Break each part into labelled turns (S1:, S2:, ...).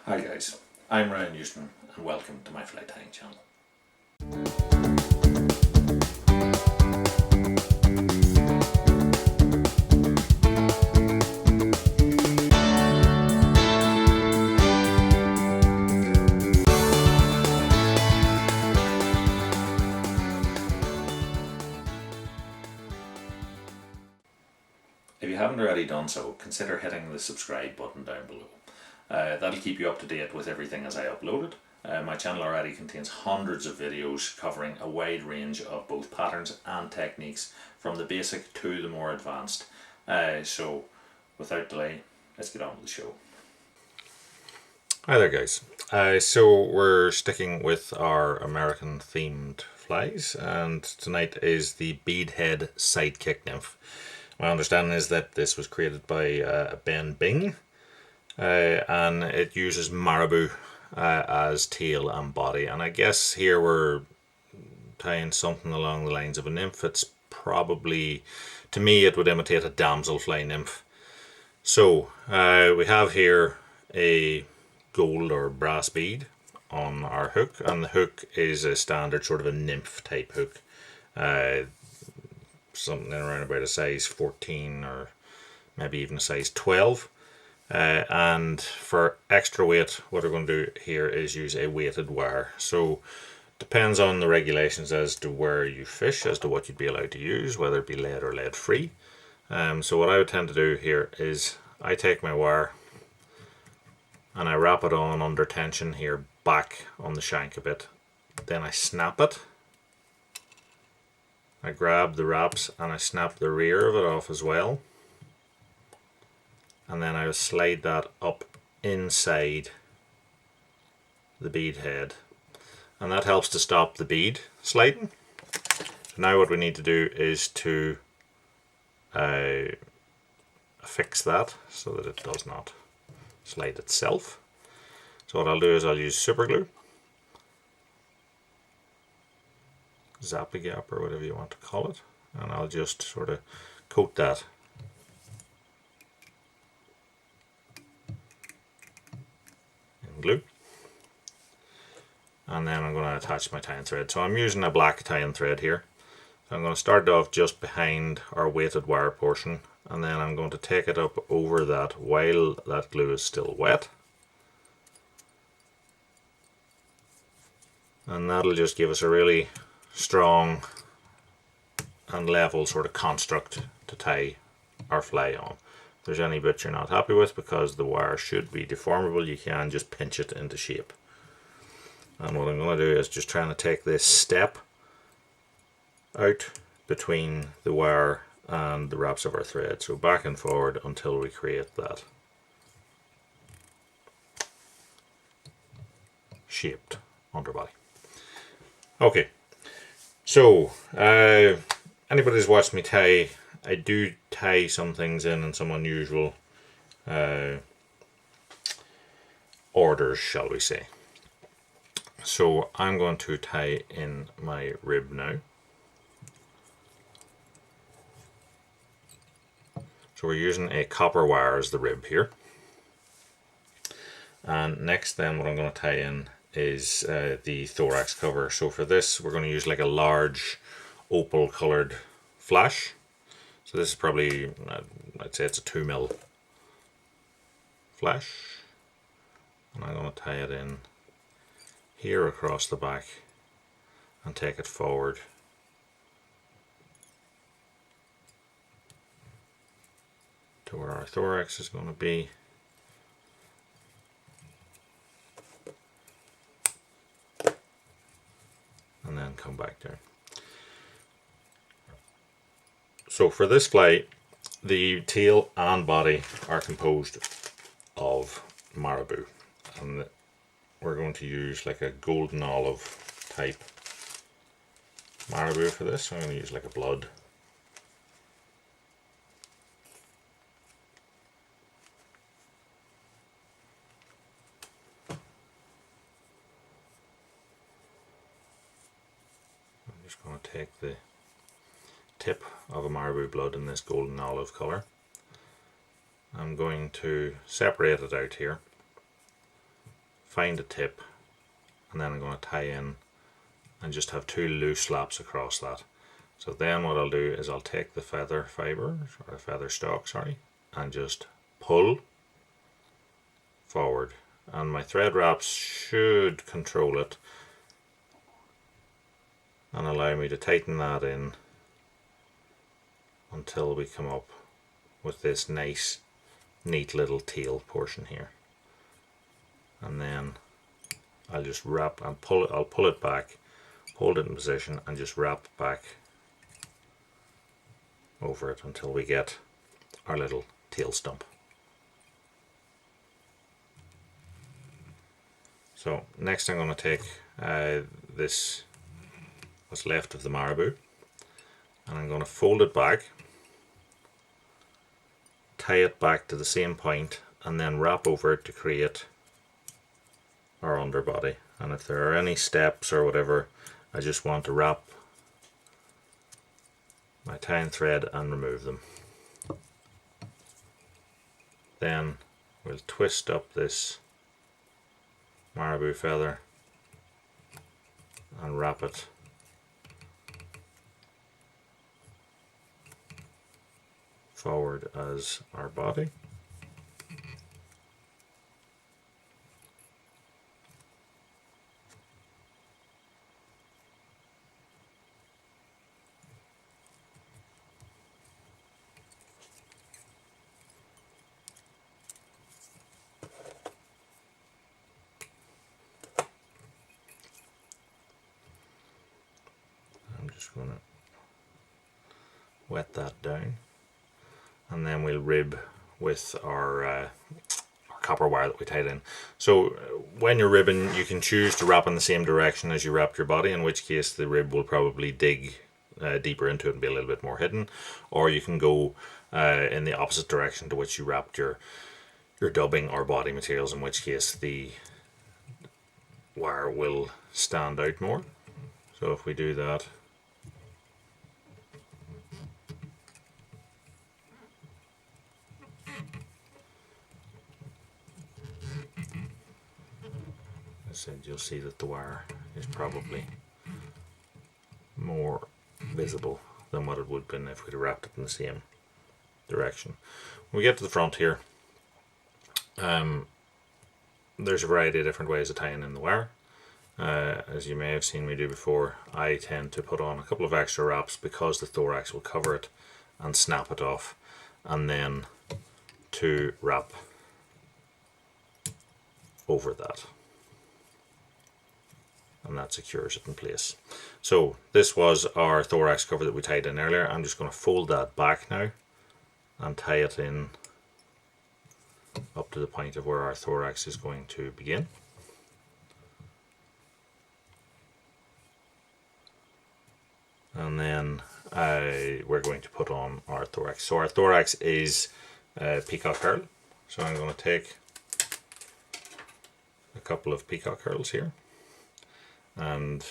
S1: Hi guys, I'm Ryan Houston and welcome to my fly tying channel. If you haven't already done so, consider hitting the subscribe button down below. That'll keep you up to date with everything as I upload it. My channel already contains hundreds of videos covering a wide range of both patterns and techniques, from the basic to the more advanced. So without delay, let's get on with the show. Hi there guys. So we're sticking with our American themed flies, and tonight is the Beadhead Sidekick Nymph. My understanding is that this was created by Ben Bing, and it uses marabou as tail and body, and I guess here we're tying something along the lines of a nymph. It's probably, to me it would imitate a damsel fly nymph. So we have here a gold or brass bead on our hook, and the hook is a standard sort of a nymph type hook, something around about a size 14 or maybe even a size 12. And for extra weight, what we're going to do here is use a weighted wire. So depends on the regulations as to where you fish, as to what you'd be allowed to use, whether it be lead or lead free. So what I would tend to do here is I take my wire and I wrap it on under tension here, back on the shank a bit. Then I snap it. I grab the wraps and I snap the rear of it off as well. And then I slide that up inside the bead head, and that helps to stop the bead sliding. So now what we need to do is to fix that so that it does not slide itself. So what I'll do is I'll use super glue, zappy gap or whatever you want to call it, and I'll just sort of coat that in glue, and then I'm going to attach my tying thread. So I'm using a black tying thread here. So I'm going to start off just behind our weighted wire portion, and then I'm going to take it up over that while that glue is still wet, and that'll just give us a really strong and level sort of construct to tie our fly on. If there's any bits you're not happy with, because the wire should be deformable, you can just pinch it into shape. And what I'm going to do is just trying to take this step out between the wire and the wraps of our thread, so back and forward until we create that shaped underbody. Okay, so anybody who's watched me tie, I do tie some things in some unusual orders, shall we say. So I'm going to tie in my rib now. So we're using a copper wire as the rib here. And next then what I'm going to tie in is the thorax cover. So for this we're going to use like a large opal coloured flash. So this is probably, I'd say it's a 2mm flash. And I'm going to tie it in here across the back and take it forward to where our thorax is going to be. And then come back down. So for this fly, the tail and body are composed of marabou, and we're going to use like a golden olive type marabou for this. So I'm going to use like a blood. I'm just going to take the tip of a marabou blood in this golden olive colour. I'm going to separate it out here find a tip, and then I'm going to tie in and just have 2 loose laps across that. So then what I'll do is I'll take the feather fibre, or feather stalk, sorry, and just pull forward, and my thread wraps should control it and allow me to tighten that in until we come up with this nice neat little tail portion here. And then I'll just wrap and pull it, I'll pull it back, hold it in position and just wrap back over it until we get our little tail stump. So next I'm going to take this, what's left of the marabou, and I'm going to fold it back, tie it back to the same point, and then wrap over it to create our underbody. And if there are any steps or whatever, I just want to wrap my tying thread and remove them. Then we'll twist up this marabou feather and wrap it forward as our body. I'm just going to wet that down, and then we'll rib with our copper wire that we tied in. So when you're ribbing, you can choose to wrap in the same direction as you wrapped your body, in which case the rib will probably dig deeper into it and be a little bit more hidden, or you can go in the opposite direction to which you wrapped your dubbing or body materials, in which case the wire will stand out more. So if we do that, you'll see that the wire is probably more visible than what it would have been if we'd wrapped it in the same direction. When we get to the front here, there's a variety of different ways of tying in the wire. As you may have seen me do before, I tend to put on a couple of extra wraps because the thorax will cover it and snap it off, and then to wrap over that, and that secures it in place. So this was our thorax cover that we tied in earlier. I'm just going to fold that back now and tie it in up to the point of where our thorax is going to begin. And then we're going to put on our thorax. So our thorax is peacock herl. So I'm going to take a couple of peacock herls here, and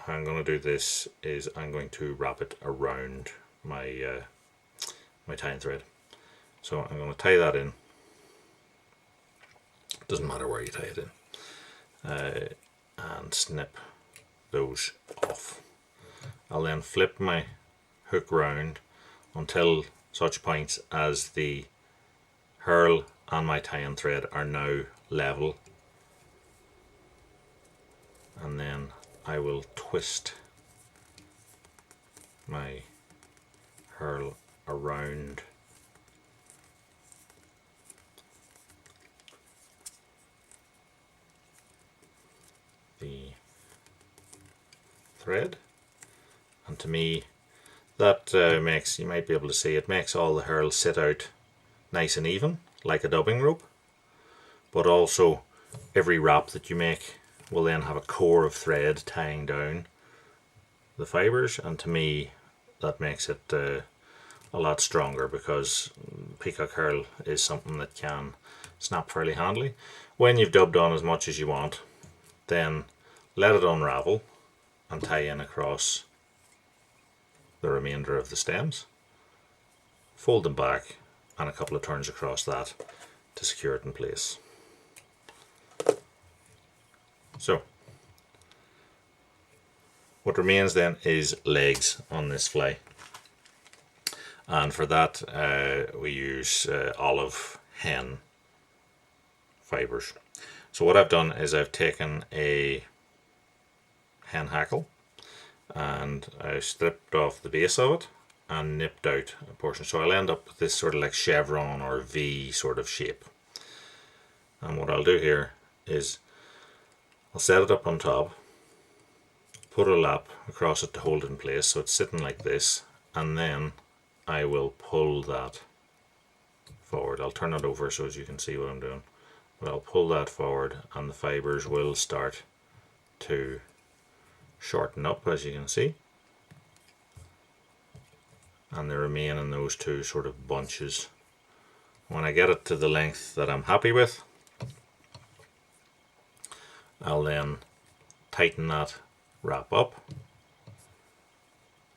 S1: how I'm going to do this is I'm going to wrap it around my my tying thread. So I'm going to tie that in. Doesn't matter where you tie it in, and snip those off. I'll then flip my hook round until such points as the herl and my tying thread are now level, and then I will twist my herl around the thread, and to me that makes, you might be able to see, it makes all the herls sit out nice and even like a dubbing rope, but also every wrap that you make will then have a core of thread tying down the fibres, and to me that makes it a lot stronger, because peacock herl is something that can snap fairly handily. When you've dubbed on as much as you want, then let it unravel and tie in across the remainder of the stems, fold them back and a couple of turns across that to secure it in place. So what remains then is legs on this fly, and for that we use olive hen fibers. So what I've done is I've taken a hen hackle and I stripped off the base of it and nipped out a portion, so I'll end up with this sort of like chevron or V sort of shape. And what I'll do here is I'll set it up on top, put a lap across it to hold it in place so it's sitting like this, and then I will pull that forward. I'll turn it over so as you can see what I'm doing, but I'll pull that forward and the fibers will start to shorten up, as you can see, and they remain in those two sort of bunches. When I get it to the length that I'm happy with, I'll then tighten that wrap up.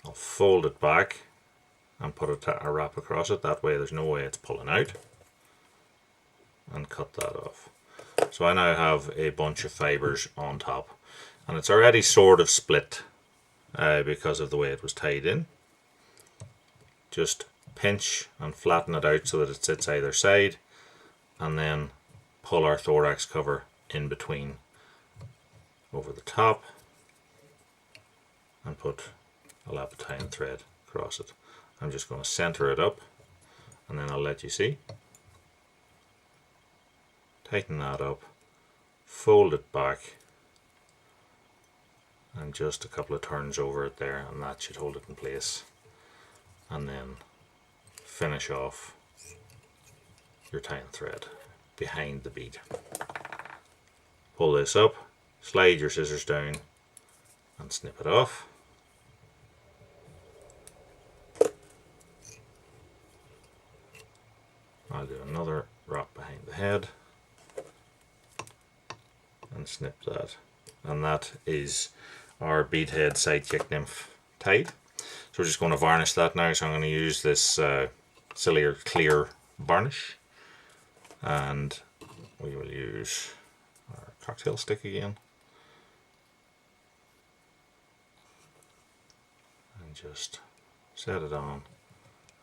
S1: I'll fold it back and put a wrap across it, that way there's no way it's pulling out, and cut that off. So I now have a bunch of fibers on top, and it's already sort of split because of the way it was tied in. Just pinch and flatten it out so that it sits either side, and then pull our thorax cover in between over the top and put a lap of tying thread across it. I'm just going to center it up and then I'll let you see. Tighten that up, fold it back, and just a couple of turns over it there, and that should hold it in place. And then finish off your tying thread behind the bead. Pull this up, slide your scissors down and snip it off. I'll do another wrap behind the head and snip that, and that is our Beadhead Sidekick Nymph tied. So we're just going to varnish that now, so I'm going to use this Clear varnish, and we will use our cocktail stick again and just set it on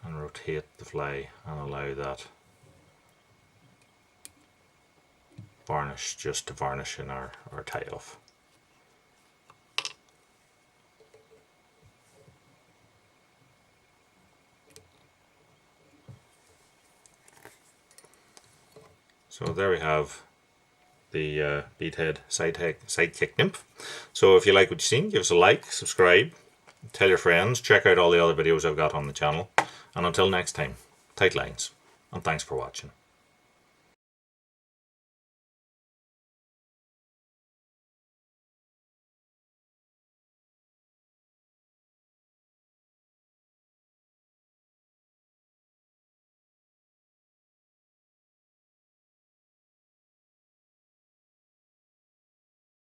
S1: and rotate the fly and allow that varnish just to varnish in our tie off. So there we have the Beadhead Sidekick Nymph. So if you like what you've seen, give us a like, subscribe, tell your friends, check out all the other videos I've got on the channel, and until next time, tight lines, and thanks for watching.